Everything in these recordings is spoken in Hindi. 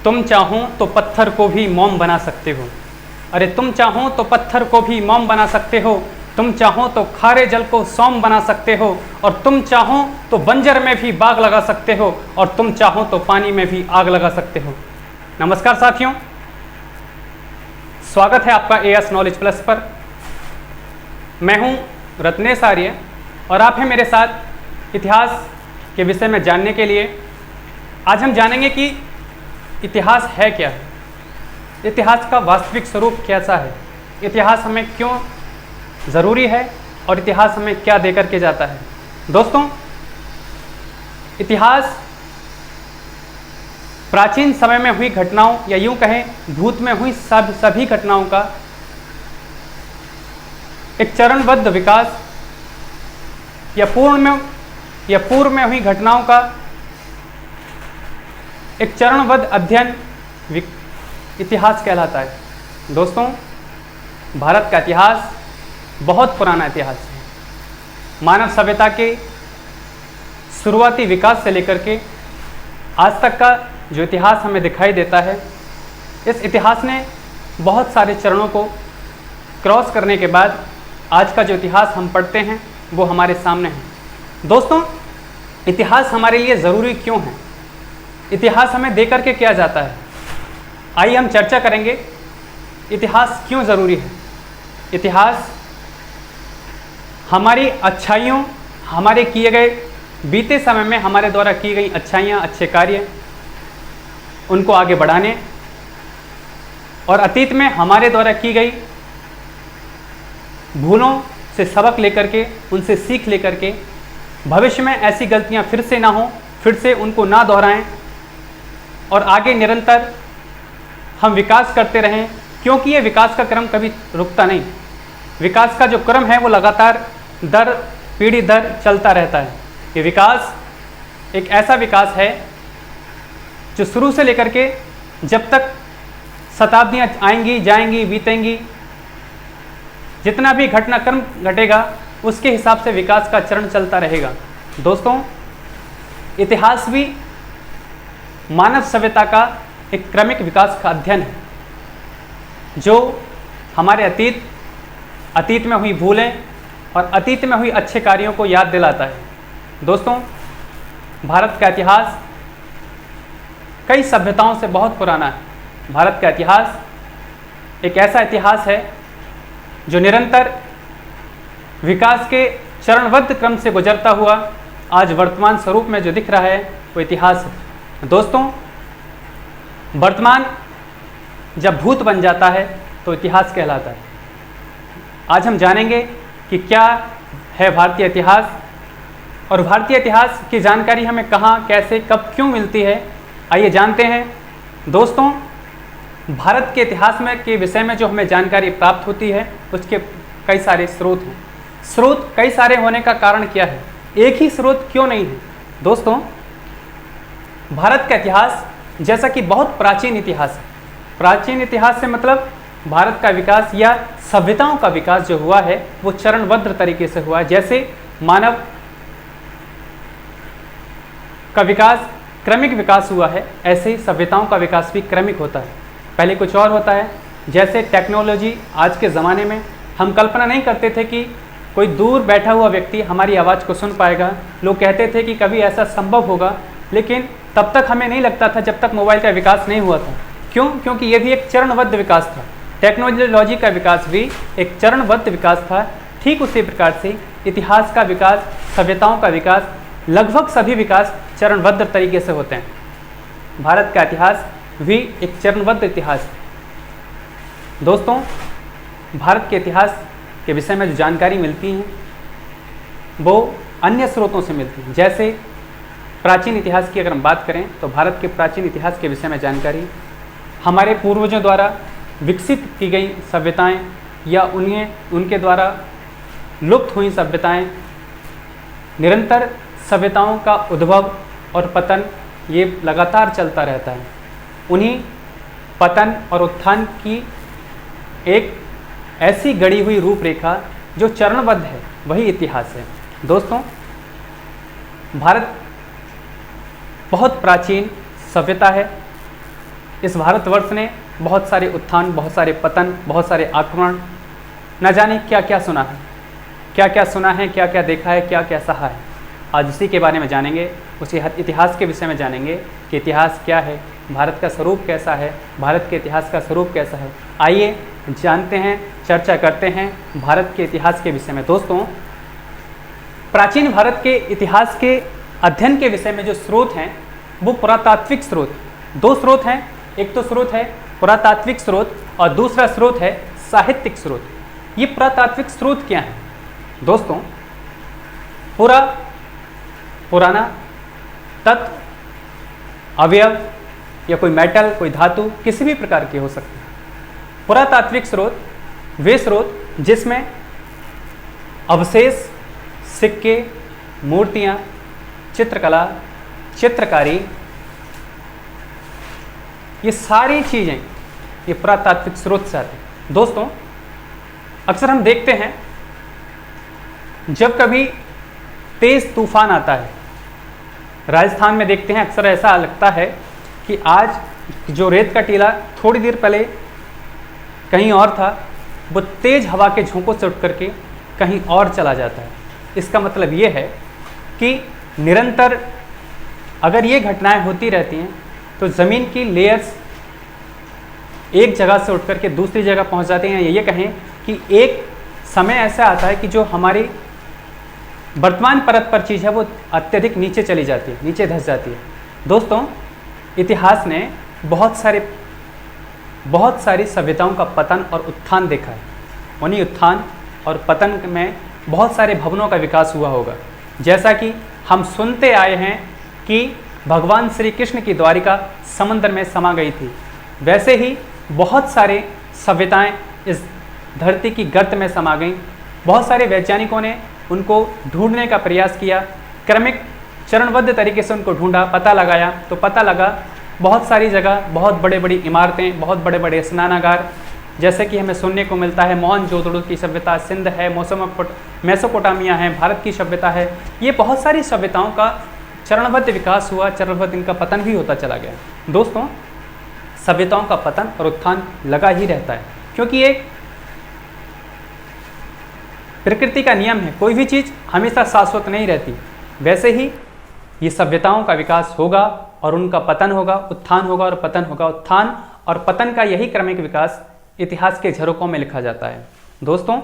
तुम चाहो तो पत्थर को भी मोम बना सकते हो। अरे तुम चाहो तो पत्थर को भी मोम बना सकते हो, तुम चाहो तो खारे जल को सोम बना सकते हो, और तुम चाहो तो बंजर में भी बाग लगा सकते हो, और तुम चाहो तो पानी में भी आग लगा सकते हो। नमस्कार साथियों, स्वागत है आपका एएस नॉलेज प्लस पर। मैं हूं रत्नेश आर्य और आप हैं मेरे साथ इतिहास के विषय में जानने के लिए। आज हम जानेंगे कि इतिहास है क्या है, इतिहास का वास्तविक स्वरूप कैसा है, इतिहास हमें क्यों ज़रूरी है और इतिहास हमें क्या देकर के जाता है। दोस्तों, इतिहास प्राचीन समय में हुई घटनाओं या यूं कहें भूत में हुई सभी घटनाओं का एक चरणबद्ध विकास या पूर्व में हुई घटनाओं का एक चरणबद्ध अध्ययन इतिहास कहलाता है। दोस्तों, भारत का इतिहास बहुत पुराना इतिहास है। मानव सभ्यता के शुरुआती विकास से लेकर के आज तक का जो इतिहास हमें दिखाई देता है, इस इतिहास ने बहुत सारे चरणों को क्रॉस करने के बाद आज का जो इतिहास हम पढ़ते हैं वो हमारे सामने है। दोस्तों, इतिहास हमारे लिए ज़रूरी क्यों है, इतिहास हमें दे करके क्या जाता है, आइए हम चर्चा करेंगे। इतिहास क्यों ज़रूरी है। इतिहास हमारी अच्छाइयों, हमारे किए गए बीते समय में हमारे द्वारा की गई अच्छाइयाँ, अच्छे कार्य, उनको आगे बढ़ाने और अतीत में हमारे द्वारा की गई भूलों से सबक लेकर के, उनसे सीख लेकर के भविष्य में ऐसी गलतियां फिर से ना हो, फिर से उनको ना दोहराएं और आगे निरंतर हम विकास करते रहें, क्योंकि ये विकास का क्रम कभी रुकता नहीं। विकास का जो क्रम है वो लगातार पीढ़ी दर चलता रहता है। ये विकास एक ऐसा विकास है जो शुरू से लेकर के जब तक शताब्दियाँ आएंगी, जाएंगी, बीतेंगी, जितना भी घटनाक्रम घटेगा उसके हिसाब से विकास का चरण चलता रहेगा। दोस्तों, इतिहास भी मानव सभ्यता का एक क्रमिक विकास का अध्ययन है, जो हमारे अतीत में हुई भूलें और अतीत में हुई अच्छे कार्यों को याद दिलाता है। दोस्तों, भारत का इतिहास कई सभ्यताओं से बहुत पुराना है। भारत का इतिहास एक ऐसा इतिहास है जो निरंतर विकास के चरणबद्ध क्रम से गुजरता हुआ आज वर्तमान स्वरूप में जो दिख रहा है वो इतिहास है। दोस्तों, वर्तमान जब भूत बन जाता है तो इतिहास कहलाता है। आज हम जानेंगे कि क्या है भारतीय इतिहास और भारतीय इतिहास की जानकारी हमें कहाँ, कैसे, कब, क्यों मिलती है। आइए जानते हैं। दोस्तों, भारत के इतिहास में के विषय में जो हमें जानकारी प्राप्त होती है उसके कई सारे स्रोत हैं। स्रोत कई सारे होने का कारण क्या है, एक ही स्रोत क्यों नहीं है। दोस्तों, भारत का इतिहास जैसा कि बहुत प्राचीन इतिहास है। प्राचीन इतिहास से मतलब भारत का विकास या सभ्यताओं का विकास जो हुआ है वो चरणबद्ध तरीके से हुआ है। जैसे मानव का विकास क्रमिक विकास हुआ है, ऐसे ही सभ्यताओं का विकास भी क्रमिक होता है। पहले कुछ और होता है, जैसे टेक्नोलॉजी। आज के ज़माने में हम कल्पना नहीं करते थे कि कोई दूर बैठा हुआ व्यक्ति हमारी आवाज़ को सुन पाएगा। लोग कहते थे कि कभी ऐसा संभव होगा, लेकिन तब तक हमें नहीं लगता था जब तक मोबाइल का विकास नहीं हुआ था। क्यों? क्योंकि ये भी एक चरणबद्ध विकास था। टेक्नोलॉजी का विकास भी एक चरणबद्ध विकास था। ठीक उसी प्रकार से इतिहास का विकास, सभ्यताओं का विकास, लगभग सभी विकास चरणबद्ध तरीके से होते हैं। भारत का इतिहास भी एक चरणबद्ध इतिहास है। दोस्तों, भारत के इतिहास के विषय में जो जानकारी मिलती है वो अन्य स्रोतों से मिलती है। जैसे प्राचीन इतिहास की अगर हम बात करें तो भारत के प्राचीन इतिहास के विषय में जानकारी हमारे पूर्वजों द्वारा विकसित की गई सभ्यताएं या उनके द्वारा लुप्त हुई सभ्यताएं, निरंतर सभ्यताओं का उद्भव और पतन ये लगातार चलता रहता है। उन्हीं पतन और उत्थान की एक ऐसी गढ़ी हुई रूपरेखा जो चरणबद्ध है, वही इतिहास है। दोस्तों, भारत बहुत प्राचीन सभ्यता है इस भारतवर्ष ने बहुत सारे उत्थान, बहुत सारे पतन, बहुत सारे आक्रमण, न जाने क्या क्या सुना है, क्या क्या सुना है, क्या क्या देखा है, क्या क्या सहा है। आज उसी के बारे में जानेंगे, उसी इतिहास के विषय में जानेंगे कि इतिहास क्या है, भारत का स्वरूप कैसा है, भारत के इतिहास का स्वरूप कैसा है। आइए जानते हैं, चर्चा करते हैं भारत के इतिहास के विषय में। दोस्तों, प्राचीन भारत के इतिहास के अध्ययन के विषय में जो स्रोत हैं वो पुरातात्विक स्रोत, दो स्रोत हैं। एक तो स्रोत है पुरातात्विक स्रोत और दूसरा स्रोत है साहित्यिक स्रोत। ये पुरातात्विक स्रोत क्या है दोस्तों? पुराना तत्व, अवयव या कोई मेटल, कोई धातु किसी भी प्रकार के हो सकते हैं। पुरातात्विक स्रोत वे स्रोत जिसमें अवशेष, सिक्के, मूर्तियां, चित्रकला, चित्रकारी, ये सारी चीज़ें ये पुरातात्विक स्रोत से आती हैं। दोस्तों, अक्सर हम देखते हैं जब कभी तेज तूफान आता है, राजस्थान में देखते हैं अक्सर ऐसा लगता है कि आज जो रेत का टीला थोड़ी देर पहले कहीं और था, वो तेज हवा के झोंकों से उठ करके कहीं और चला जाता है। इसका मतलब ये है कि निरंतर अगर ये घटनाएं होती रहती हैं तो ज़मीन की लेयर्स एक जगह से उठ करके दूसरी जगह पहुंच जाती हैं। ये कहें कि एक समय ऐसा आता है कि जो हमारी वर्तमान परत पर चीज़ है वो अत्यधिक नीचे चली जाती है, नीचे धंस जाती है। दोस्तों, इतिहास ने बहुत सारी सभ्यताओं का पतन और उत्थान देखा है। उन्हीं उत्थान और पतन में बहुत सारे भवनों का विकास हुआ होगा। जैसा कि हम सुनते आए हैं कि भगवान श्री कृष्ण की द्वारिका समंदर में समा गई थी, वैसे ही बहुत सारे सभ्यताएं इस धरती की गर्त में समा गईं। बहुत सारे वैज्ञानिकों ने उनको ढूंढने का प्रयास किया, क्रमिक चरणबद्ध तरीके से उनको ढूंढा, पता लगाया, तो पता लगा बहुत सारी जगह बहुत बड़े बड़ी इमारतें, बहुत बड़े बड़े स्नानागार, जैसे कि हमें सुनने को मिलता है मोहनजोदड़ो की सभ्यता, सिंध है, मेसोपोटामिया है, भारत की सभ्यता है। ये बहुत सारी सभ्यताओं का चरणबद्ध विकास हुआ, चरणबद्ध इनका पतन भी होता चला गया। दोस्तों, सभ्यताओं का पतन और उत्थान लगा ही रहता है, क्योंकि एक प्रकृति का नियम है, कोई भी चीज़ हमेशा शाश्वत नहीं रहती। वैसे ही ये सभ्यताओं का विकास होगा और उनका पतन होगा, उत्थान होगा और पतन होगा। उत्थान और पतन का यही क्रमिक विकास इतिहास के झरोकों में लिखा जाता है। दोस्तों,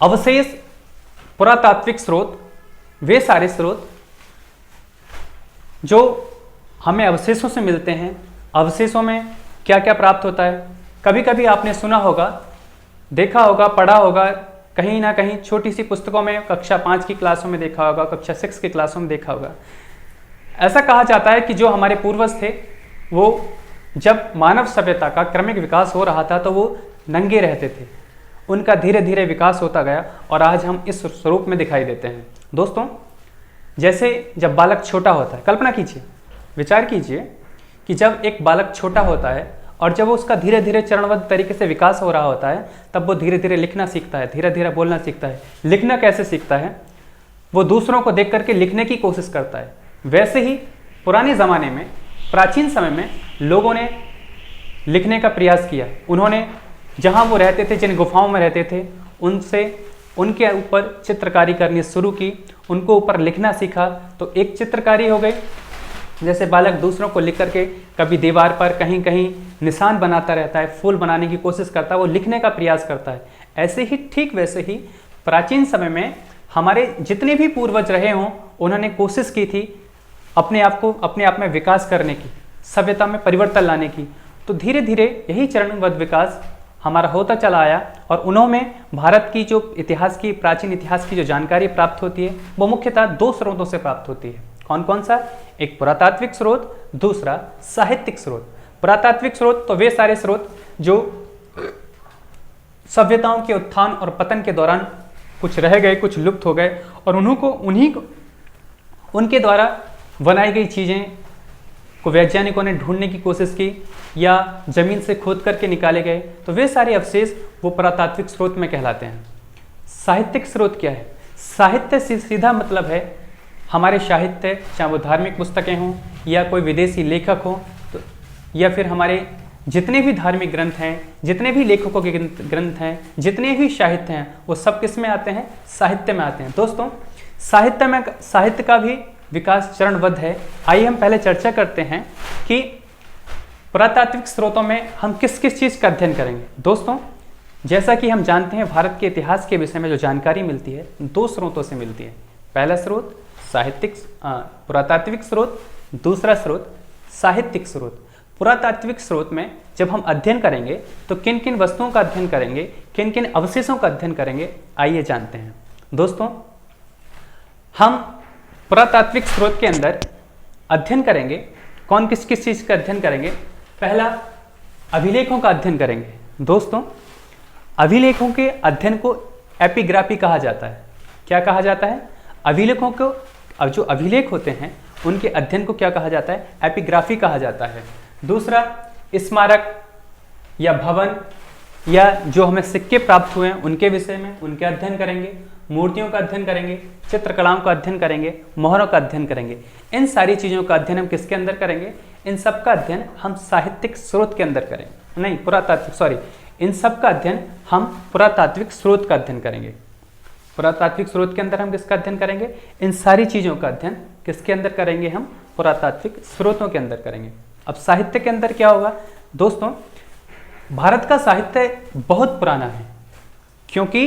अवशेष, पुरातात्विक स्रोत वे सारे स्रोत जो हमें अवशेषों से मिलते हैं। अवशेषों में क्या क्या प्राप्त होता है? कभी कभी आपने सुना होगा, देखा होगा, पढ़ा होगा, कहीं ना कहीं छोटी सी पुस्तकों में, कक्षा 5 की क्लासों में देखा होगा, कक्षा 6 की क्लासों में देखा होगा। ऐसा कहा जाता है कि जो हमारे पूर्वज थे वो जब मानव सभ्यता का क्रमिक विकास हो रहा था तो वो नंगे रहते थे। उनका धीरे धीरे विकास होता गया और आज हम इस स्वरूप में दिखाई देते हैं। दोस्तों, जैसे जब बालक छोटा होता है, कल्पना कीजिए, विचार कीजिए कि जब एक बालक छोटा होता है और जब उसका धीरे धीरे चरणबद्ध तरीके से विकास हो रहा होता है, तब वो धीरे धीरे लिखना सीखता है, धीरे धीरे बोलना सीखता है। लिखना कैसे सीखता है? वो दूसरों को देख करके लिखने की कोशिश करता है। वैसे ही पुराने ज़माने में, प्राचीन समय में लोगों ने लिखने का प्रयास किया। उन्होंने जहाँ वो रहते थे, जिन गुफाओं में रहते थे, उनके ऊपर चित्रकारी करनी शुरू की, उनको ऊपर लिखना सीखा। तो एक चित्रकारी हो गई, जैसे बालक दूसरों को लिख करके कभी दीवार पर कहीं कहीं निशान बनाता रहता है, फूल बनाने की कोशिश करता है, वो लिखने का प्रयास करता है। ऐसे ही, ठीक वैसे ही प्राचीन समय में हमारे जितने भी पूर्वज रहे हों, उन्होंने कोशिश की थी अपने आप में विकास करने की, सभ्यता में परिवर्तन लाने की। तो धीरे धीरे यही चरणबद्ध विकास हमारा होता चला आया और उन्होंने भारत की जो इतिहास की, प्राचीन इतिहास की जो जानकारी प्राप्त होती है वो मुख्यतः दो स्रोतों से प्राप्त होती है। कौन कौन सा? एक पुरातात्विक स्रोत, दूसरा साहित्यिक स्रोत। पुरातात्विक स्रोत तो वे सारे स्रोत जो सभ्यताओं के उत्थान और पतन के दौरान कुछ रह गए, कुछ लुप्त हो गए और उनके द्वारा बनाई गई चीज़ें को वैज्ञानिकों ने ढूंढने की कोशिश की या जमीन से खोद करके निकाले गए, तो वे सारे अवशेष वो पुरातात्विक स्रोत में कहलाते हैं। साहित्यिक स्रोत क्या है? साहित्य से सीधा मतलब है हमारे साहित्य, चाहे वो धार्मिक पुस्तकें हों या कोई विदेशी लेखक हो, तो या फिर हमारे जितने भी धार्मिक ग्रंथ हैं, जितने भी लेखकों के ग्रंथ हैं, जितने भी साहित्य हैं, वो सब किस में आते हैं? साहित्य में आते हैं। दोस्तों साहित्य का भी विकास चरणबद्ध है। आइए हम पहले चर्चा करते हैं कि पुरातात्विक स्रोतों में हम किस किस चीज़ का अध्ययन करेंगे। दोस्तों जैसा कि हम जानते हैं, भारत के इतिहास के विषय में जो जानकारी मिलती है 2 स्रोतों से मिलती है। पहला स्रोत पुरातात्विक स्रोत, दूसरा स्रोत साहित्यिक स्रोत। पुरातात्विक स्रोत में जब हम अध्ययन करेंगे तो किन किन वस्तुओं का अध्ययन करेंगे, किन किन अवशेषों का अध्ययन करेंगे, आइए जानते हैं। दोस्तों हम पुरातात्विक स्रोत के अंदर अध्ययन करेंगे, कौन किस किस चीज़ का अध्ययन करेंगे? पहला अभिलेखों का अध्ययन करेंगे। दोस्तों अभिलेखों के अध्ययन को एपिग्राफी कहा जाता है। क्या कहा जाता है? अभिलेखों को, अब जो अभिलेख होते हैं उनके अध्ययन को क्या कहा जाता है? एपिग्राफी कहा जाता है। दूसरा स्मारक या भवन या जो हमें सिक्के प्राप्त हुए हैं उनके विषय में उनके अध्ययन करेंगे, मूर्तियों का अध्ययन करेंगे, चित्रकलाओं का अध्ययन करेंगे, मोहरों का अध्ययन करेंगे। इन सारी चीज़ों का अध्ययन हम किसके अंदर करेंगे? इन सब का अध्ययन हम साहित्यिक स्रोत के अंदर करेंगे, नहीं इन सब का अध्ययन हम पुरातात्विक स्रोत का अध्ययन करेंगे। पुरातात्विक स्रोत के अंदर हम किसका अध्ययन करेंगे? इन सारी चीज़ों का अध्ययन किसके अंदर करेंगे? हम पुरातात्विक स्रोतों के अंदर करेंगे। अब साहित्य के अंदर क्या होगा? दोस्तों भारत का साहित्य बहुत पुराना है, क्योंकि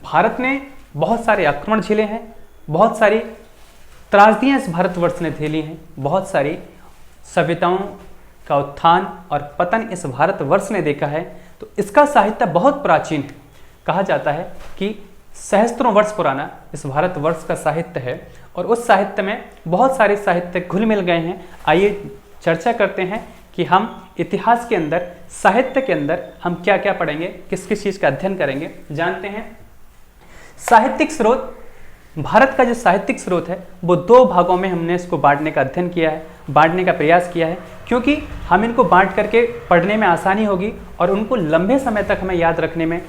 भारत ने बहुत सारे आक्रमण झेले हैं, बहुत सारी त्रासदियाँ इस भारतवर्ष ने झेली हैं, बहुत सारी सभ्यताओं का उत्थान और पतन इस भारतवर्ष ने देखा है। तो इसका साहित्य बहुत प्राचीन है। कहा जाता है कि सहस्त्रों वर्ष पुराना इस भारतवर्ष का साहित्य है, और उस साहित्य में बहुत सारे साहित्य घुल मिल गए हैं। आइए चर्चा करते हैं कि हम इतिहास के अंदर, साहित्य के अंदर हम क्या क्या पढ़ेंगे, किस किस चीज़ का अध्ययन करेंगे, जानते हैं। साहित्यिक स्रोत, भारत का जो साहित्यिक स्रोत है वो 2 भागों में हमने इसको बांटने का अध्ययन किया है, बांटने का प्रयास किया है, क्योंकि हम इनको बांट करके पढ़ने में आसानी होगी और उनको लंबे समय तक हमें याद रखने में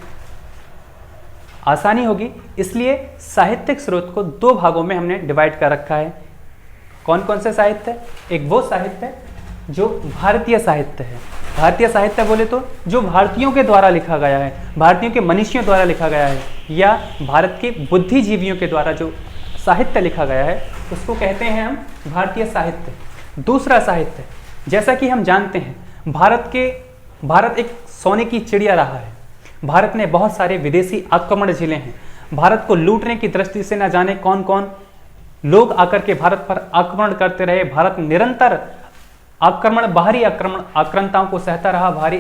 आसानी होगी। इसलिए साहित्यिक स्रोत को 2 भागों में हमने डिवाइड कर रखा है। कौन कौन से साहित्य? एक वो साहित्य जो भारतीय साहित्य है। भारतीय साहित्य बोले तो जो भारतीयों के द्वारा लिखा गया है, भारतीयों के मनीषियों द्वारा लिखा गया है, या भारत के बुद्धिजीवियों के द्वारा जो साहित्य लिखा गया है उसको कहते हैं हम भारतीय साहित्य। दूसरा साहित्य, जैसा कि हम जानते हैं भारत एक सोने की चिड़िया रहा है। भारत ने बहुत सारे विदेशी आक्रमण झेले हैं। भारत को लूटने की दृष्टि से न जाने कौन कौन लोग आकर के भारत पर आक्रमण करते रहे। भारत निरंतर बाहरी आक्रांताओं को सहता रहा,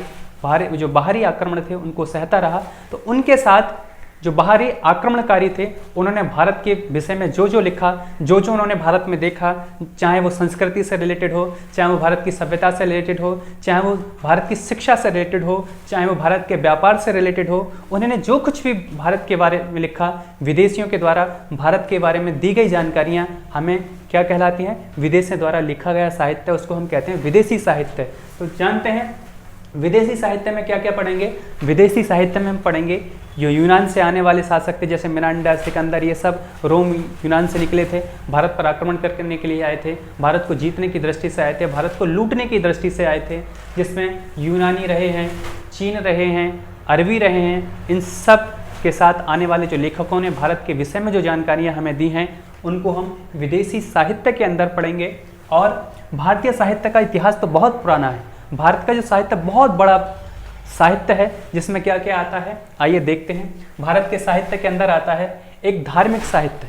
जो बाहरी आक्रमण थे उनको सहता रहा। तो उनके साथ जो बाहरी आक्रमणकारी थे उन्होंने भारत के विषय में जो जो लिखा, जो जो उन्होंने भारत में देखा, चाहे वो संस्कृति से रिलेटेड हो, चाहे वो भारत की सभ्यता से रिलेटेड हो, चाहे वो भारत की शिक्षा से रिलेटेड हो, चाहे वो भारत के व्यापार से रिलेटेड हो, उन्होंने जो कुछ भी भारत के बारे में लिखा, विदेशियों के द्वारा भारत के बारे में दी गई जानकारियाँ हमें क्या कहलाती हैं? विदेशियों द्वारा लिखा गया साहित्य, उसको हम कहते हैं विदेशी साहित्य। तो जानते हैं विदेशी साहित्य में क्या क्या पढ़ेंगे? विदेशी साहित्य में हम पढ़ेंगे जो यूनान से आने वाले शासक थे, जैसे मिरांडा, सिकंदर, ये सब रोम यूनान से निकले थे, भारत पर आक्रमण करने के लिए आए थे, भारत को जीतने की दृष्टि से आए थे, भारत को लूटने की दृष्टि से आए थे, जिसमें यूनानी रहे हैं, चीन रहे हैं, अरबी रहे हैं। इन सब के साथ आने वाले जो लेखकों ने भारत के विषय में जो जानकारियाँ हमें दी हैं उनको हम विदेशी साहित्य के अंदर पढ़ेंगे। और भारतीय साहित्य का इतिहास तो बहुत पुराना है। भारत का जो साहित्य बहुत बड़ा साहित्य है, जिसमें क्या क्या आता है आइए देखते हैं। भारत के साहित्य के अंदर आता है एक धार्मिक साहित्य।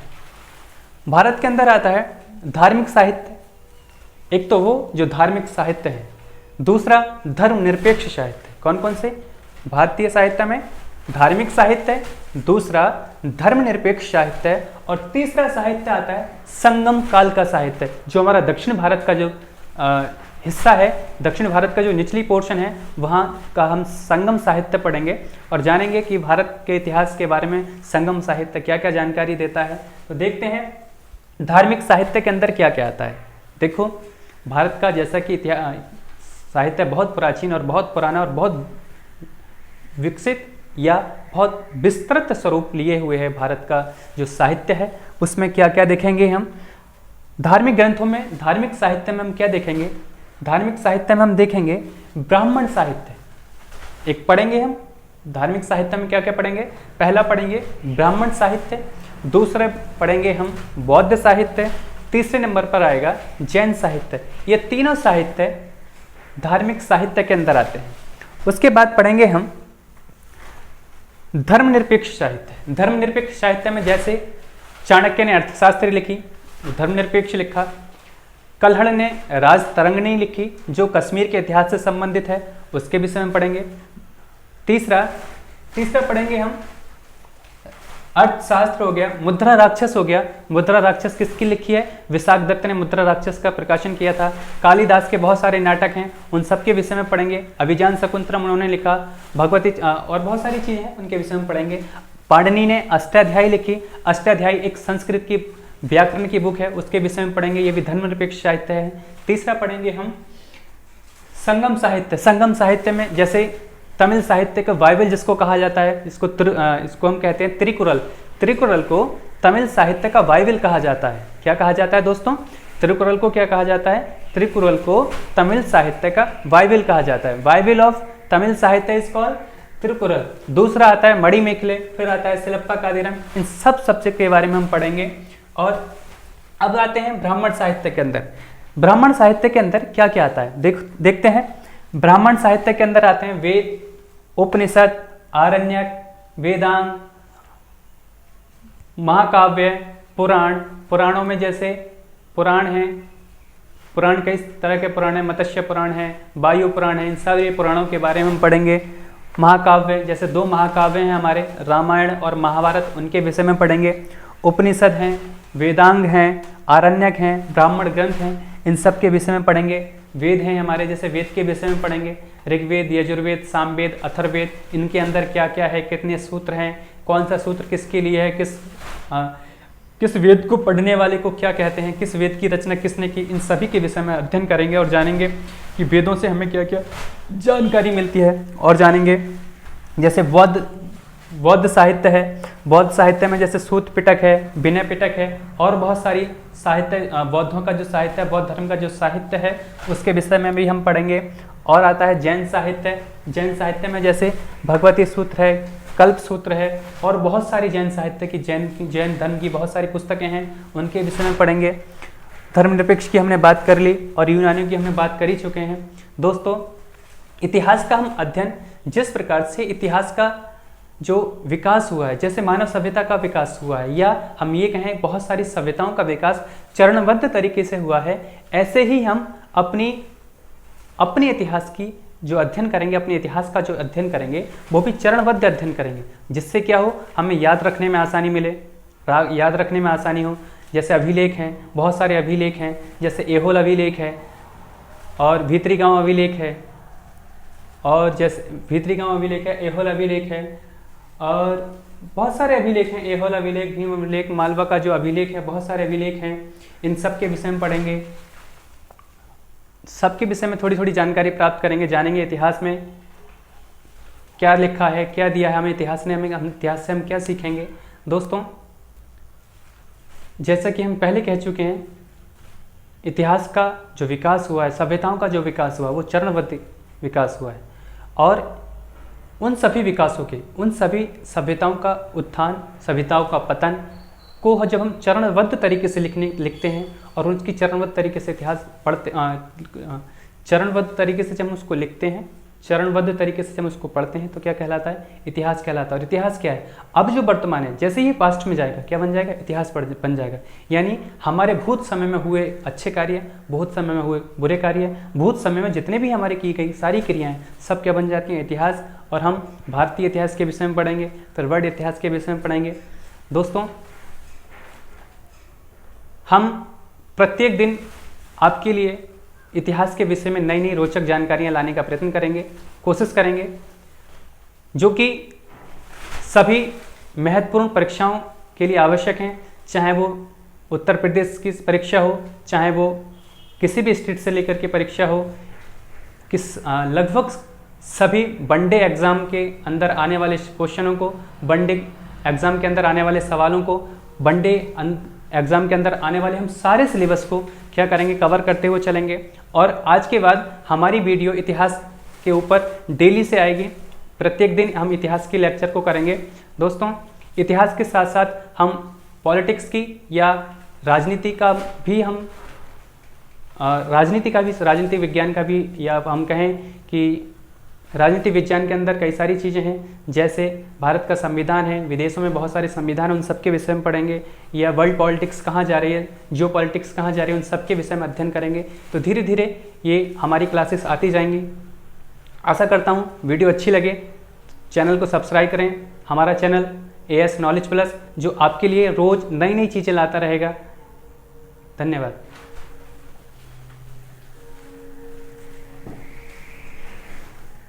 भारत के अंदर आता है धार्मिक साहित्य, एक तो वो जो धार्मिक साहित्य है, दूसरा धर्मनिरपेक्ष साहित्य। कौन कौन से? भारतीय साहित्य में धार्मिक साहित्य है, दूसरा धर्मनिरपेक्ष साहित्य है, और तीसरा साहित्य आता है संगम काल का साहित्य, जो हमारा दक्षिण भारत का जो हिस्सा है, दक्षिण भारत का जो निचली पोर्शन है, वहाँ का हम संगम साहित्य पढ़ेंगे और जानेंगे कि भारत के इतिहास के बारे में संगम साहित्य क्या क्या जानकारी देता है। तो देखते हैं धार्मिक साहित्य के अंदर क्या क्या आता है। देखो भारत का जैसा कि इतिहास साहित्य बहुत प्राचीन और बहुत पुराना और बहुत विकसित या बहुत विस्तृत स्वरूप लिए हुए है। भारत का जो साहित्य है उसमें क्या क्या देखेंगे हम? धार्मिक ग्रंथों में, धार्मिक साहित्य में हम क्या देखेंगे? धार्मिक साहित्य में हम देखेंगे ब्राह्मण साहित्य एक पढ़ेंगे हम। धार्मिक साहित्य में क्या क्या पढ़ेंगे? पहला पढ़ेंगे ब्राह्मण साहित्य, दूसरे पढ़ेंगे हम बौद्ध साहित्य, तीसरे नंबर पर आएगा जैन साहित्य। ये तीनों साहित्य धार्मिक साहित्य के अंदर आते हैं। उसके बाद पढ़ेंगे हम धर्मनिरपेक्ष साहित्य। धर्मनिरपेक्ष साहित्य में जैसे चाणक्य ने अर्थशास्त्र लिखी, धर्मनिरपेक्ष लिखा। कल्हड़ ने राज तरंगिणी लिखी जो कश्मीर के इतिहास से संबंधित है, उसके विषय में पढ़ेंगे। तीसरा पढ़ेंगे हम अर्थशास्त्र हो गया, मुद्रा राक्षस हो गया। मुद्रा राक्षस किसकी लिखी है? विशाख दत्त ने मुद्रा राक्षस का प्रकाशन किया था। कालिदास के बहुत सारे नाटक हैं, उन सब के विषय में पढ़ेंगे। अभिज्ञान शकुंतलम उन्होंने लिखा, भगवती और बहुत सारी चीज़ें हैं उनके विषय में पढ़ेंगे। पाणिनि ने अष्टाध्यायी लिखी, अष्टाध्यायी एक संस्कृत की व्याकरण की बुक है, उसके विषय में पढ़ेंगे। ये भी धर्मनिरपेक्ष साहित्य है। तीसरा पढ़ेंगे हम संगम साहित्य। संगम साहित्य में जैसे तमिल साहित्य का बाइबल जिसको कहा जाता है, इसको हम कहते हैं त्रिकुरल। त्रिकुरल को तमिल साहित्य का बाइबल कहा जाता है। क्या कहा जाता है दोस्तों? त्रिकुरल को क्या कहा जाता है? त्रिकुरल को तमिल साहित्य का बाइबल कहा जाता है। बाइबल ऑफ तमिल साहित्य इज कॉल्ड त्रिकुरल। दूसरा आता है मणिमेखले, फिर आता है शिलप्पाकादिरम। इन सब सब्जेक्ट के बारे में हम पढ़ेंगे। और अब आते हैं ब्राह्मण साहित्य के अंदर। ब्राह्मण साहित्य के अंदर क्या क्या आता है देखते हैं। ब्राह्मण साहित्य के अंदर आते हैं वेद, उपनिषद, आरण्यक, वेदांग, महाकाव्य, पुराण। पुराणों में जैसे पुराण हैं, पुराण कई तरह के पुराण हैं, मत्स्य पुराण है, वायु पुराण है, इन सभी पुराणों के बारे में हम पढ़ेंगे। महाकाव्य जैसे 2 महाकाव्य हैं हमारे, रामायण और महाभारत, उनके विषय में पढ़ेंगे। उपनिषद हैं, वेदांग हैं, आरण्यक हैं, ब्राह्मण ग्रंथ हैं, इन सब के विषय में पढ़ेंगे। वेद हैं हमारे, जैसे वेद के विषय में पढ़ेंगे। ऋग्वेद, यजुर्वेद, सामवेद, अथर्ववेद, इनके अंदर क्या क्या है, कितने सूत्र हैं, कौन सा सूत्र किसके लिए है, किस वेद को पढ़ने वाले को क्या कहते हैं, किस वेद की रचना किसने की, इन सभी के विषय में अध्ययन करेंगे और जानेंगे कि वेदों से हमें क्या क्या जानकारी मिलती है और जानेंगे। जैसे बौद्ध साहित्य है, बौद्ध साहित्य में जैसे सूत पिटक है, विनय पिटक है और बहुत सारी साहित्य, बौद्धों का जो साहित्य है, बौद्ध धर्म का जो साहित्य है, उसके विषय में भी हम पढ़ेंगे। और आता है जैन साहित्य। जैन साहित्य में जैसे भगवती सूत्र है, कल्प सूत्र है और बहुत सारी जैन साहित्य की जैन धर्म की बहुत सारी पुस्तकें हैं, उनके विषय में पढ़ेंगे। धर्मनिरपेक्ष की हमने बात कर ली और यूनानियों की हमने बात कर ही चुके हैं। दोस्तों, इतिहास का हम अध्ययन, जिस प्रकार से इतिहास का जो विकास हुआ है, जैसे मानव सभ्यता का विकास हुआ है, या हम ये कहें बहुत सारी सभ्यताओं का विकास चरणबद्ध तरीके से हुआ है, ऐसे ही हम अपने इतिहास की जो अध्ययन करेंगे, अपने इतिहास का जो अध्ययन करेंगे वो भी चरणबद्ध अध्ययन करेंगे, जिससे क्या हो, हमें याद रखने में आसानी मिले, याद रखने में आसानी हो। जैसे अभिलेख हैं, बहुत सारे अभिलेख हैं, जैसे एहोल अभिलेख है और भीतरी गांव अभिलेख है, और जैसे भीतरी गांव अभिलेख है, एहोल अभिलेख है और बहुत सारे अभिलेख हैं, एहोल अभिलेख, भीम अभिलेख, मालवा का जो अभिलेख है, बहुत सारे अभिलेख हैं। इन सब के विषय में पढ़ेंगे, सबके विषय में थोड़ी थोड़ी जानकारी प्राप्त करेंगे, जानेंगे इतिहास में क्या लिखा है, क्या दिया है हमें इतिहास ने, हम इतिहास से हम क्या सीखेंगे। दोस्तों, जैसा कि हम पहले कह चुके हैं, इतिहास का जो विकास हुआ है, सभ्यताओं का जो विकास हुआ, वो चरणबद्ध विकास हुआ है। और उन सभी विकासों के, उन सभी सभ्यताओं का उत्थान, सभ्यताओं का पतन को जब हम चरणबद्ध तरीके से लिखते हैं और उनकी चरणबद्ध तरीके से इतिहास पढ़ते, चरणबद्ध तरीके से जब हम उसको लिखते हैं, चरणबद्ध तरीके से जब हम उसको पढ़ते हैं, तो क्या कहलाता है? इतिहास कहलाता है। और इतिहास क्या है? अब जो वर्तमान है, जैसे ही पास्ट में जाएगा, क्या बन जाएगा? इतिहास बन जाएगा। यानी हमारे भूत समय में हुए अच्छे कार्य, भूत समय में हुए बुरे कार्य, भूत समय में जितने भी हमारे की गई सारी क्रियाएं, सब क्या बन जाती हैं? इतिहास। और हम भारतीय इतिहास के विषय में पढ़ेंगे, फिर वर्ल्ड इतिहास के विषय में पढ़ेंगे। दोस्तों, हम प्रत्येक दिन आपके लिए इतिहास के विषय में नई नई रोचक जानकारियां लाने का प्रयत्न करेंगे, कोशिश करेंगे, जो कि सभी महत्वपूर्ण परीक्षाओं के लिए आवश्यक हैं, चाहे वो उत्तर प्रदेश की परीक्षा हो, चाहे वो किसी भी स्टेट से लेकर के परीक्षा हो, लगभग सभी वनडे एग्ज़ाम के अंदर आने वाले क्वेश्चनों को, वनडे एग्ज़ाम के अंदर आने वाले सवालों को, वनडे एग्ज़ाम के अंदर आने वाले हम सारे सिलेबस को क्या करेंगे, कवर करते हुए चलेंगे। और आज के बाद हमारी वीडियो इतिहास के ऊपर डेली से आएगी। प्रत्येक दिन हम इतिहास की लेक्चर को करेंगे। दोस्तों, इतिहास के साथ साथ हम पॉलिटिक्स की या राजनीति का भी हम राजनीति विज्ञान का भी, या हम कहें कि राजनीति विज्ञान के अंदर कई सारी चीज़ें हैं, जैसे भारत का संविधान है, विदेशों में बहुत सारे संविधान हैं, उन सब के विषय में पढ़ेंगे, या वर्ल्ड पॉलिटिक्स कहाँ जा रही है, जियो पॉलिटिक्स कहाँ जा रही है, उन सब के विषय में अध्ययन करेंगे। तो धीरे धीरे ये हमारी क्लासेस आती जाएंगी। आशा करता हूँ वीडियो अच्छी लगे। चैनल को सब्सक्राइब करें, हमारा चैनल AS नॉलेज प्लस, जो आपके लिए रोज़ नई नई चीज़ें लाता रहेगा। धन्यवाद।